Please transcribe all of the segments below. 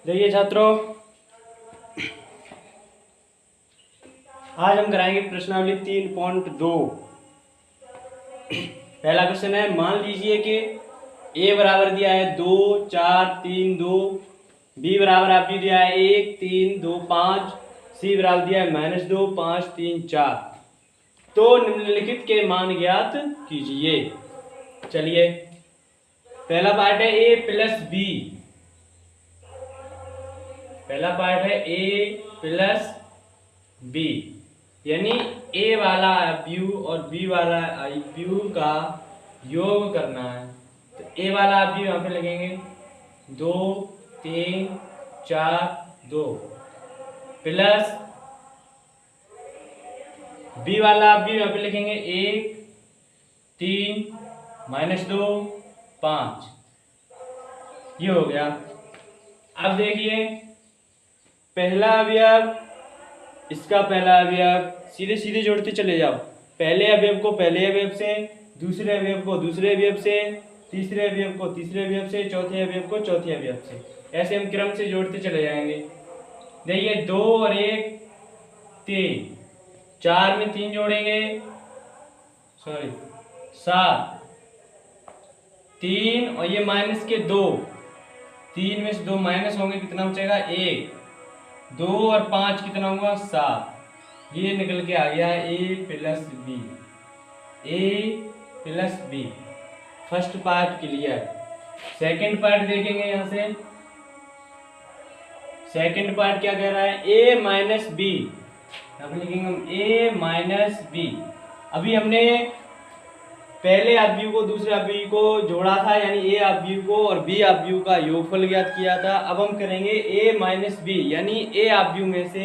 देखिए छात्रों, आज हम कराएंगे प्रश्नावली 3.2। पहला क्वेश्चन है, मान लीजिए कि a बराबर दिया है 2 4 3 2, b बराबर आपको दिया है 1 3 2 5, c बराबर दिया है -2 5 3 4। तो निम्नलिखित के मान ज्ञात कीजिए। चलिए, पहला पार्ट है a प्लस बी। पहला पार्ट है a प्लस बी, यानी a वाला अवयव और b वाला अवयव का योग करना है। तो a वाला अवयव यहाँ पे लगेंगे 2 3 4 2 प्लस b वाला अवयव यहाँ पे लिखेंगे 1 3 -2 5। ये हो गया। अब देखिए, पहला अवयव इसका पहला अवयव सीधे सीधे जोड़ते चले जाओ। पहले अवयव को पहले अवयव से, दूसरे अवयव को दूसरे अवयव से, तीसरे अवयव को तीसरे अवयव से, चौथे अवयव को चौथे अवयव से, ऐसे हम क्रम से जोड़ते चले जाएंगे। देखिए 2 और 1 3, 4 में 3 जोड़ेंगे, सॉरी 7, 3 और ये माइनस के 2, 3 में से 2 माइनस होंगे, कितना बचेगा 1, 2 और 5 कितना होगा 7। ये निकल के आ गया है a plus B. a plus B first part clear. Second part देखेंगे। यहां से सेकंड पार्ट क्या कह रहा है, a माइनस बी। यहाँ पे लिखेंगे हम a माइनस बी। अभी हमने पहले अवयव को दूसरे अवयव को जोड़ा था, यानी a अवयव को और b अवयव का योगफल ज्ञात किया था। अब हम करेंगे a माइनस बी, यानी a अवयव में से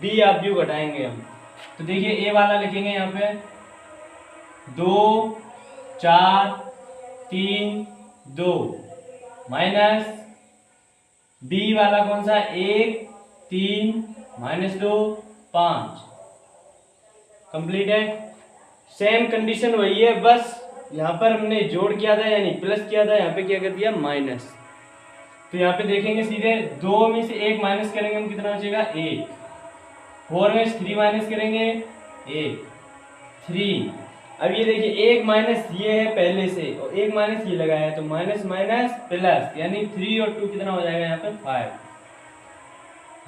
b अवयव घटाएंगे हम। तो देखिए a वाला लिखेंगे यहाँ पे 2 4 3 2 माइनस b वाला कौन सा 1 3 -2 5। कंप्लीट है। सेम कंडीशन वही है, बस यहाँ पर हमने जोड़ किया था यानी प्लस किया था, यहाँ पे क्या कर दिया माइनस। तो यहाँ पे देखेंगे सीधे 2 में से 1 माइनस करेंगे हम, कितना बचेगा 1। 4 में से 3 माइनस करेंगे 1 3। अब ये देखिए 1 माइनस ये है पहले से और 1 माइनस ये लगाया है, तो माइनस माइनस प्लस, यानी 3 और 2 कितना हो जाएगा यहाँ पे 5।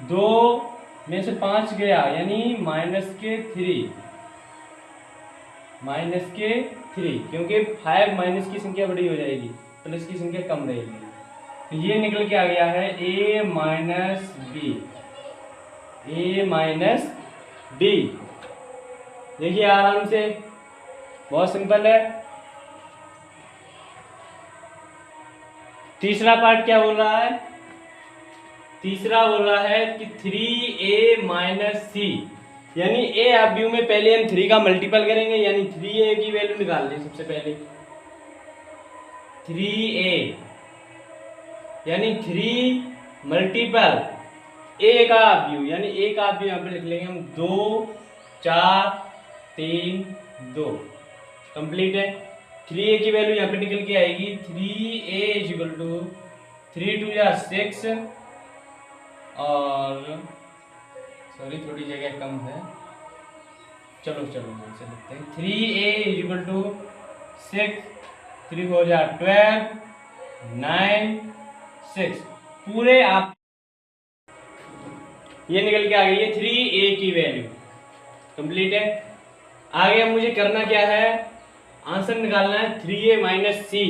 2 में से 5 गया यानी माइनस के 3, क्योंकि 5 माइनस की संख्या बड़ी हो जाएगी, प्लस की संख्या कम रहेगी। तो ये निकल के आ गया है a minus B. a minus B देखिए आराम से, बहुत सिंपल है। तीसरा पार्ट क्या बोल रहा है, तीसरा बोल रहा है कि 3a माइनस सी, यानी a अवयव में पहले हम 3 का मल्टीपल करेंगे, यानी 3a की वैल्यू निकाल लें सबसे पहले। 3a यानी 3 मल्टीपल a का अवयव, यानी a का अवयव यहाँ पे लिख लेंगे हम 2 4 3 2। कंप्लीट है। 3a की वैल्यू यहाँ पे निकल के आएगी 3a इक्वल टू 3 2 या 6 और सॉरी थोड़ी जगह कम है, चलो ऐसे लिखते हैं 3a इक्वल टू 6 3 4 जा 12 9 6 पूरे आप ये निकल के आ गई है 3a की वैल्यू। कंप्लीट है। आगे अब मुझे करना क्या है, आंसर निकालना है 3a माइनस सी।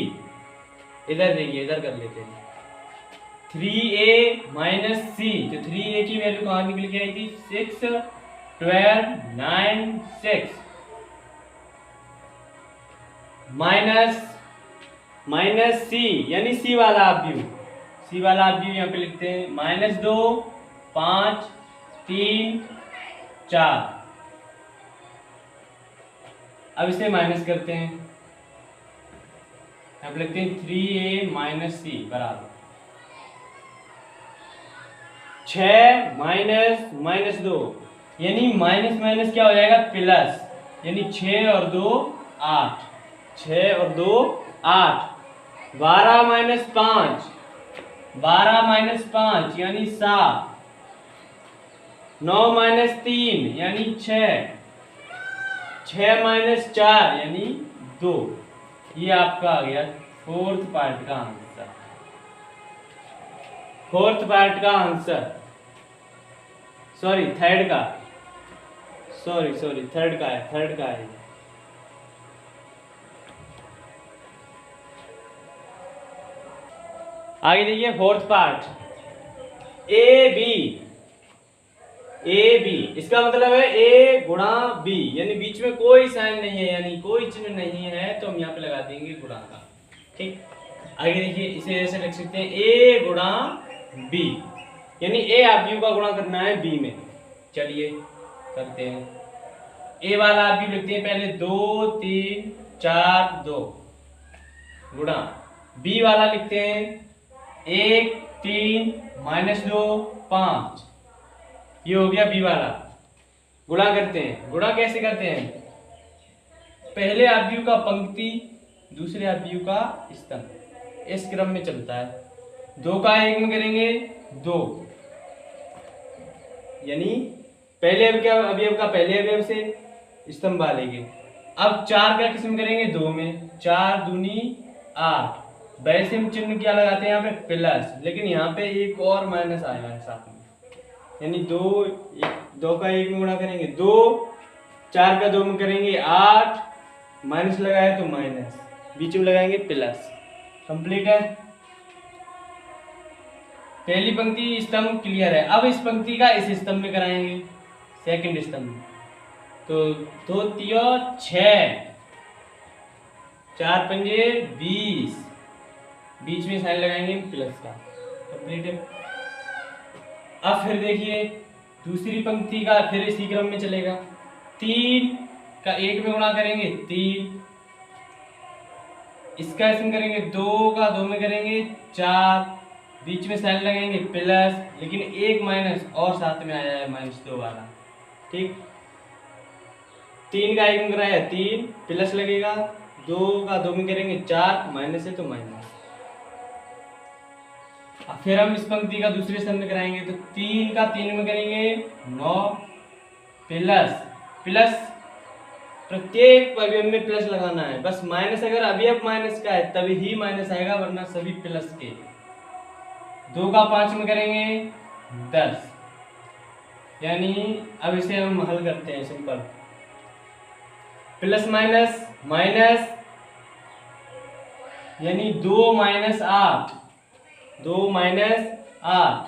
इधर देखिए, इधर कर लेते हैं 3a माइनस सी। तो 3a की वैल्यू कहाँ निकल के आई थी 6 12 9 6 माइनस सी, यानी सी वाला अवयव। सी वाला अवयव यहाँ पे लिखते हैं -2 5 3 4। अब इसे माइनस करते हैं, यहाँ पे लिखते हैं 3a माइनस सी बराबर 6 माइनस 2, यानी माइनस माइनस क्या हो जाएगा प्लस, यानी 6 और 2 8, 6 और 2 8, 12 माइनस 5 12 माइनस 5 यानी 7, 9 माइनस 3 यानी 6, 6 माइनस 4 यानी 2। ये आपका आ गया फोर्थ पार्ट का आंसर। फोर्थ पार्ट का आंसर, सॉरी थर्ड का, सॉरी थर्ड का है, थर्ड का है। आगे देखिए फोर्थ पार्ट, ए बी, इसका मतलब है ए गुणा बी, यानी बीच में कोई साइन नहीं है, यानी कोई चिन्ह नहीं है, तो हम यहाँ पे लगा देंगे गुणा का। ठीक, आगे देखिए इसे ऐसे लिख सकते हैं ए गुणा बी, यानी ए आव्यूह का गुणा करना है बी में। चलिए करते हैं। ए वाला आव्यूह लिखते हैं पहले 2 3 4 2 गुणा, बी वाला लिखते हैं 1 3 माइनस 2 5। ये हो गया बी वाला। गुणा करते हैं। गुणा कैसे करते हैं? पहले आव्यूह का पंक्ति, दूसरे आव्यूह का स्तंभ, इस क्रम में चलता है। 2 का 1 में करेंगे 2, यानी पहले अवयव का पहले अवयव से स्तंभ वाले के। अब 4 का किस में करेंगे? 2 में। 4 दूनी 8। वैसे हम चिन्ह क्या लगाते हैं यहाँ पे? प्लस, लेकिन यहाँ पे एक और माइनस आएगा साथ में, यानी 2 का 1 में गुणा करेंगे 2, 4 का 2 में करेंगे 8, माइनस लगाया तो माइनस, बीच में लगाएंगे प्लस। कंप्लीट है। पहली पंक्ति स्तंभ क्लियर है। अब इस पंक्ति का इस स्तंभ में कराएंगे, सेकंड स्तंभ। तो 2 3 6, 4 पंजे 20, बीच में साइन लगाएंगे प्लस का। कंप्लीट है। अब फिर देखिए दूसरी पंक्ति का फिर इसी क्रम में चलेगा। 3 का 1 में गुणा करेंगे 3, इसका इसमें करेंगे 2 का 2 में करेंगे 4, बीच में साइन लगाएंगे प्लस, लेकिन एक माइनस और साथ में आया है -2 वाला। ठीक, 3 का 1 में कराया 3, प्लस लगेगा, 2 का 2 में करेंगे 4, माइनस है तो माइनस। अब फिर हम इस पंक्ति का दूसरे स्तंभ में कराएंगे, तो 3 का 3 में करेंगे 9, प्लस प्लस, प्रत्येक अवयव में प्लस लगाना है। बस माइनस अगर अवयव माइनस का है तभी ही माइनस आएगा, वरना सभी प्लस के। 2 का 5 में करेंगे 10, यानी अब इसे हम हल करते हैं सिंपल। प्लस माइनस माइनस, यानी 2 माइनस 8, 2 माइनस 8,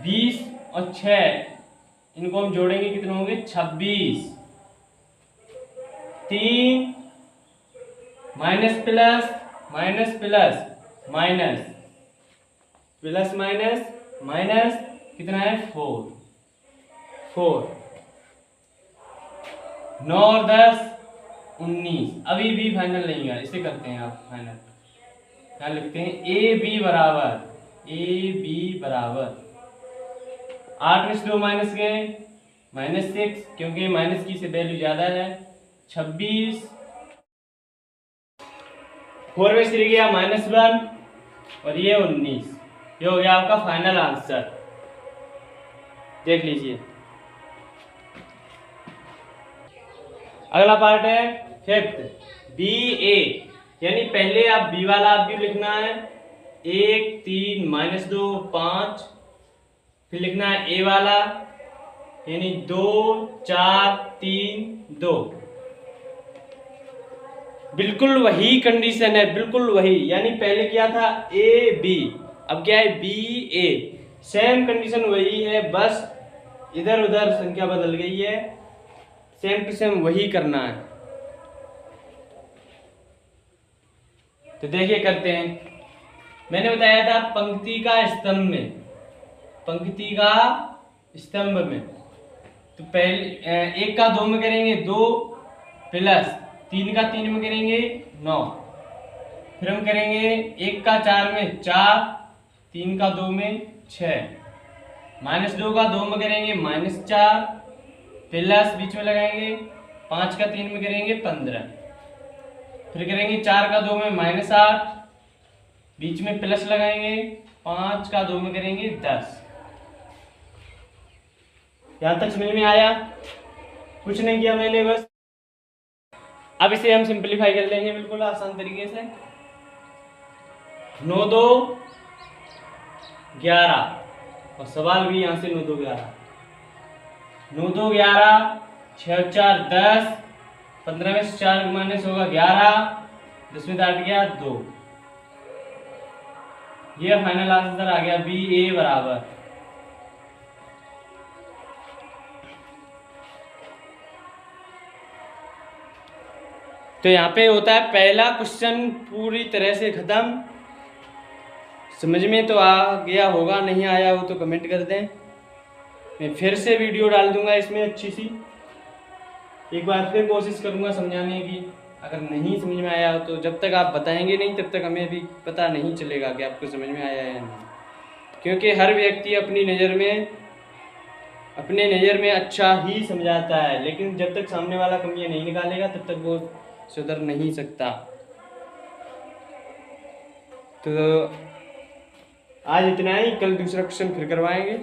20 और 6, इनको हम जोड़ेंगे कितने होंगे? 26। 3 minus plus minus plus minus, plus minus minus, कितना है? 4। 9 और 10 19। अभी भी फाइनल नहीं है, इसे करते हैं आप फाइनल। क्या लिखते हैं? ए बी बराबर 8 में से 2 माइनस गए -6, क्योंकि माइनस की से वैल्यू ज्यादा है। 26, 4 में से गया -1 और ये 19। ये हो गया आपका फाइनल आंसर। देख लीजिए। अगला पार्ट है फिफ्थ, बी ए, यानी पहले आप बी वाला आप भी लिखना है 1 3 -2 5, फिर लिखना है ए वाला, यानी 2 4 3 2। बिल्कुल वही कंडीशन है, बिल्कुल वही, यानी पहले क्या था? ए बी, अब क्या है? बी ए। सेम कंडीशन वही है, बस इधर उधर संख्या बदल गई है, सेम टू सेम वही करना है। तो देखिए करते हैं। मैंने बताया था पंक्ति का स्तंभ में, पंक्ति का स्तंभ में, तो पहले 1 का 2 में करेंगे 2, प्लस 3 का 3 में करेंगे 9, फिर हम करेंगे 1 का 4 में 4, 3 का 2 में 6, -2 का 2 में करेंगे -4, प्लस बीच में लगाएंगे, 5 का 3 में करेंगे 15, फिर करेंगे 4 का 2 में -8, बीच में प्लस लगाएंगे, 5 का 2 में करेंगे 10। यहाँ तक समझ में आया? कुछ नहीं किया मैंने, बस अब इसे हम सिंपलीफाई कर लेंगे बिल्कुल आसान तरीके से। 9 2 11 और सवाल भी यहाँ से 9 2 11, 9 2 11, 6 4 10, 15 में से 4 माइनस होगा 11, 10 में 8 गया 2। ये फाइनल आंसर आ गया बी ए बराबर। तो यहाँ पे होता है पहला क्वेश्चन पूरी तरह से खत्म। समझ में तो आ गया होगा, नहीं आया हो तो कमेंट कर दें, मैं फिर से वीडियो डाल दूंगा इसमें अच्छी सी। एक बार फिर कोशिश करूंगा समझाने की। अगर नहीं समझ में आया हो तो जब तक आप बताएंगे नहीं तब तक हमें भी पता नहीं चलेगा कि आपको समझ में आया है या नहीं, क्योंकि हर व्यक्ति अपनी नज़र में अच्छा ही समझाता है, लेकिन जब तक सामने वाला कमियां नहीं निकालेगा तब तक वो सुधर नहीं सकता। तो आज इतना ही, कल दूसरा क्वेश्चन फिर करवाएंगे।